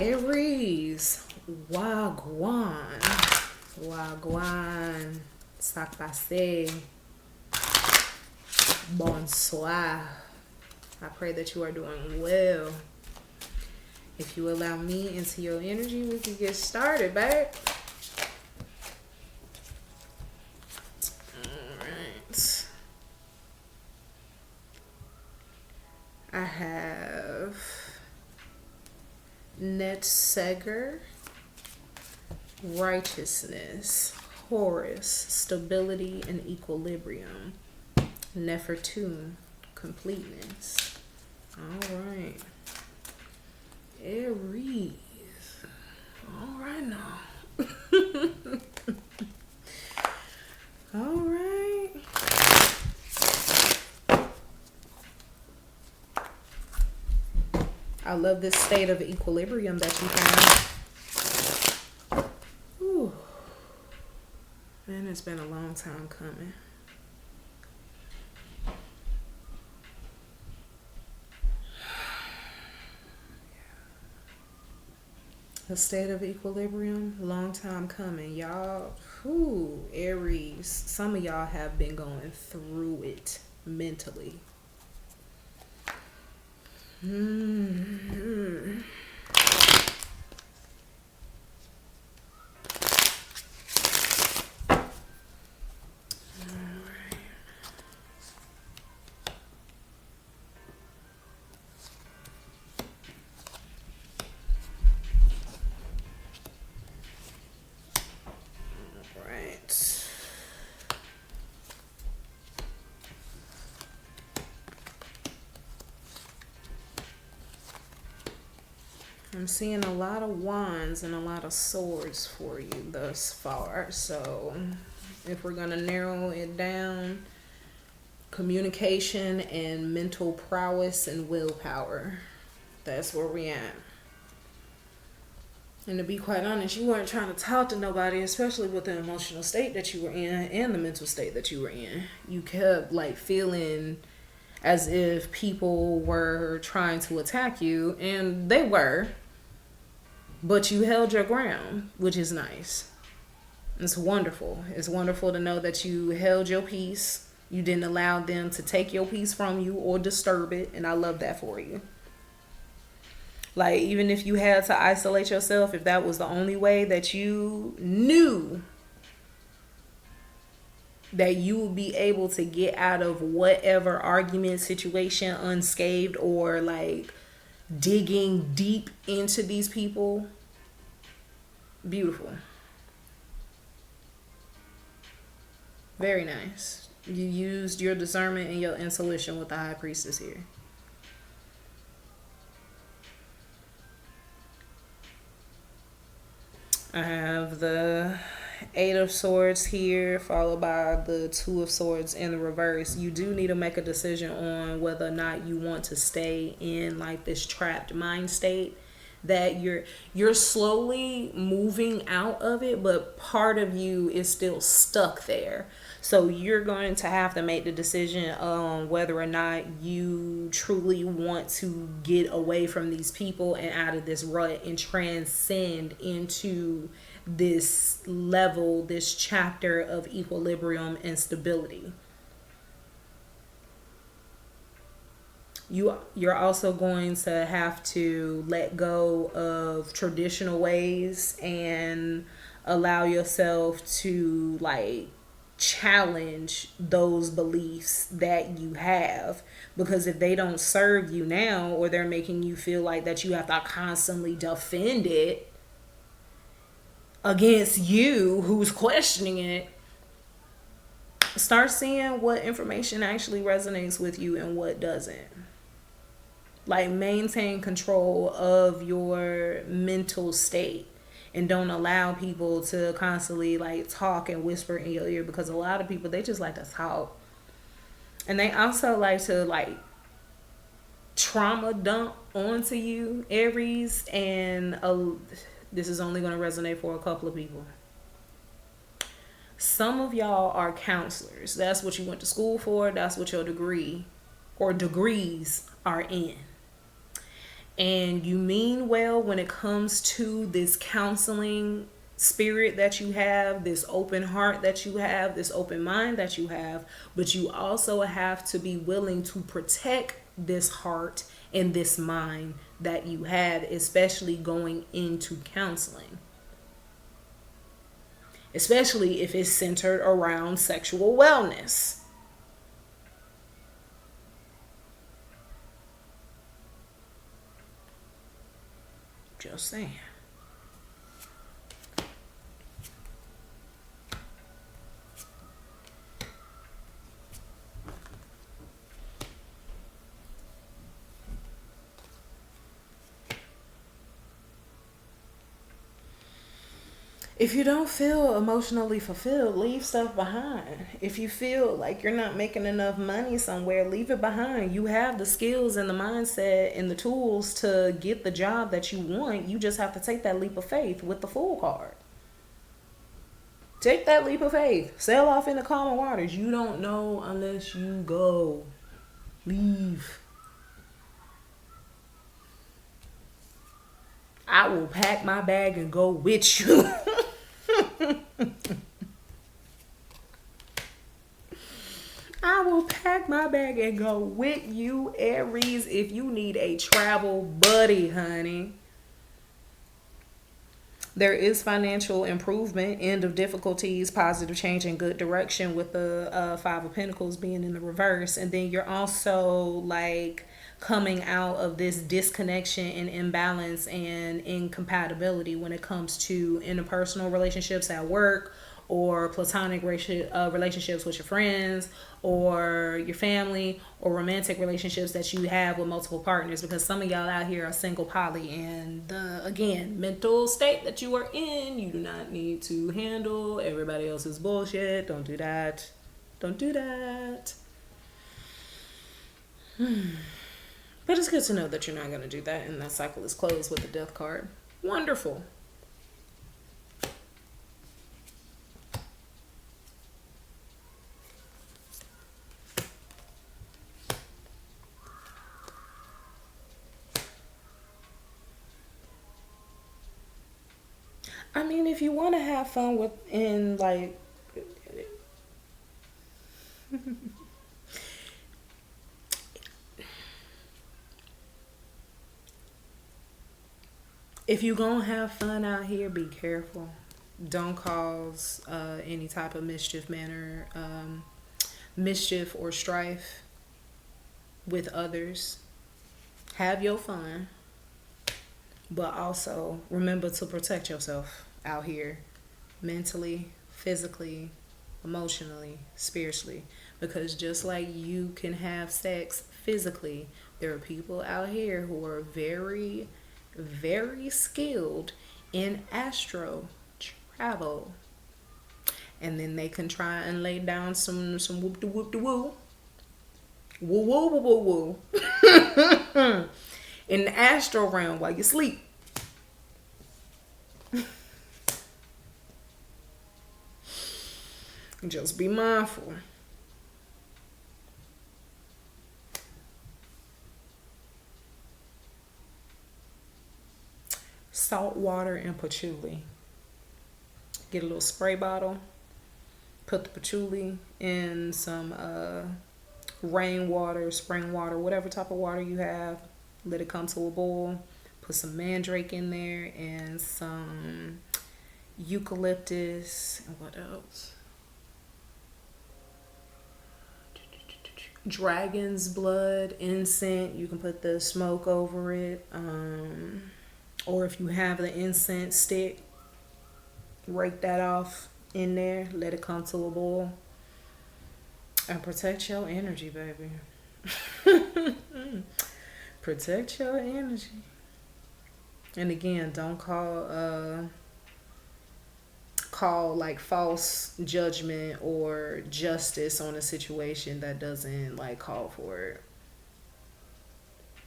Aries, wagwan, wagwan, sak passe, bonsoir. I pray that you are doing well. If you allow me into your energy, we can get started, babe. Alright. I have Netseger, righteousness, Horus, stability and equilibrium, Nefertune, completeness. All right. Aries. All right now. All right. I love this state of equilibrium that you found. Ooh. Man, it's been a long time coming. A state of equilibrium, long time coming. Y'all, whew, Aries, some of y'all have been going through it mentally. Mm-hmm. I'm seeing a lot of wands and a lot of swords for you thus far. So if we're going to narrow it down, communication and mental prowess and willpower. That's where we at. And to be quite honest, you weren't trying to talk to nobody, especially with the emotional state that you were in and the mental state that you were in. You kept like feeling as if people were trying to attack you, and they were. But you held your ground, which is nice. It's wonderful. It's wonderful to know that you held your peace. You didn't allow them to take your peace from you or disturb it. And I love that for you. Like, even if you had to isolate yourself, if that was the only way that you knew that you would be able to get out of whatever argument, situation unscathed, or like digging deep into these people, beautiful. Very nice. You used your discernment and your intuition with the High Priestess here. I have the Eight of Swords here, followed by the Two of Swords in the reverse. You do need to make a decision on whether or not you want to stay in like this trapped mind state that you're slowly moving out of it, but part of you is still stuck there. So you're going to have to make the decision on whether or not you truly want to get away from these people and out of this rut and transcend into this level, this chapter of equilibrium and stability. You're also going to have to let go of traditional ways and allow yourself to like challenge those beliefs that you have, because if they don't serve you now, or they're making you feel like that you have to constantly defend it against you who's questioning it, start seeing what information actually resonates with you and what doesn't. Like, maintain control of your mental state and don't allow people to constantly like talk and whisper in your ear, because a lot of people, they just like to talk, and they also like to like trauma dump onto you, Aries. And this is only going to resonate for a couple of people. Some of y'all are counselors. That's what you went to school for. That's what your degree or degrees are in. and you mean well when it comes to this counseling spirit that you have, this open heart that you have, this open mind that you have, but you also have to be willing to protect this heart and this mind that you have, especially going into counseling, especially if it's centered around sexual wellness. Just saying. If you don't feel emotionally fulfilled, leave stuff behind. If you feel like you're not making enough money somewhere, leave it behind. You have the skills and the mindset and the tools to get the job that you want. You just have to take that leap of faith with the Fool card. Take that leap of faith. Sail off into calmer waters. You don't know unless you go. Leave. I will pack my bag and go with you. I will pack my bag and go with you, Aries, if you need a travel buddy, honey. There is financial improvement, end of difficulties, positive change in good direction with the Five of Pentacles being in the reverse. And then you're also like coming out of this disconnection and imbalance and incompatibility when it comes to interpersonal relationships at work, or platonic relationships with your friends or your family, or romantic relationships that you have with multiple partners, because some of y'all out here are single poly, and the, again, mental state that you are in, you do not need to handle everybody else's bullshit. Don't do that. Don't do that. But it's good to know that you're not going to do that, and that cycle is closed with the Death card. Wonderful. I mean, if you want to have fun with, in like, if you gonna have fun out here, be careful. Don't cause any type of mischief or strife with others. Have your fun, but also remember to protect yourself out here, mentally, physically, emotionally, spiritually, because just like you can have sex physically, there are people out here who are very, very skilled in astro travel, and then they can try and lay down some whoop de whoop de woo woo woo woo woo woo in the astral realm while you sleep. Just be mindful. Salt water and patchouli. Get a little spray bottle. Put the patchouli in some rainwater, spring water, whatever type of water you have. Let it come to a boil. Put some mandrake in there and some eucalyptus. And what else? Dragon's blood, incense. You can put the smoke over it. Or if you have the incense stick, rake that off in there. Let it come to a boil. And protect your energy, baby. Protect your energy. And again, don't call like false judgment or justice on a situation that doesn't like call for it.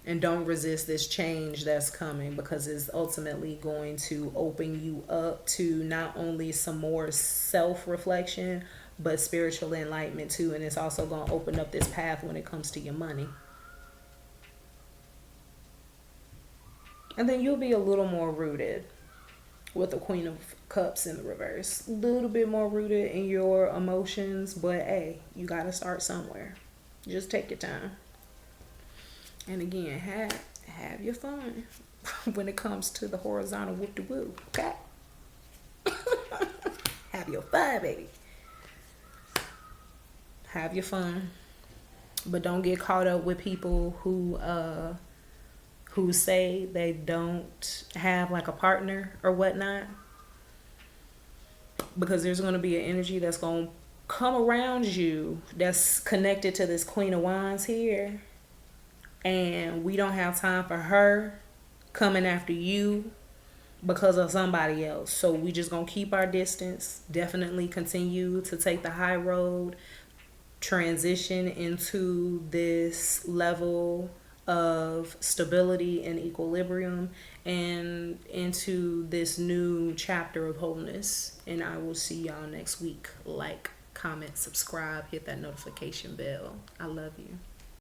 And don't resist this change that's coming, because it's ultimately going to open you up to not only some more self-reflection, but spiritual enlightenment too. And it's also going to open up this path when it comes to your money. And then you'll be a little more rooted with the Queen of Cups in the reverse. A little bit more rooted in your emotions, but hey, you gotta start somewhere. Just take your time. And again, have your fun when it comes to the horizontal whoop de woo. Okay? Have your fun, baby. Have your fun. But don't get caught up with people who say they don't have like a partner or whatnot, because there's going to be an energy that's going to come around you that's connected to this Queen of Wands here, and we don't have time for her coming after you because of somebody else. So we just gonna keep our distance, definitely continue to take the high road, transition into this level of stability and equilibrium, and into this new chapter of wholeness. And I will see y'all next week. Like, comment, subscribe, hit that notification bell. I love you.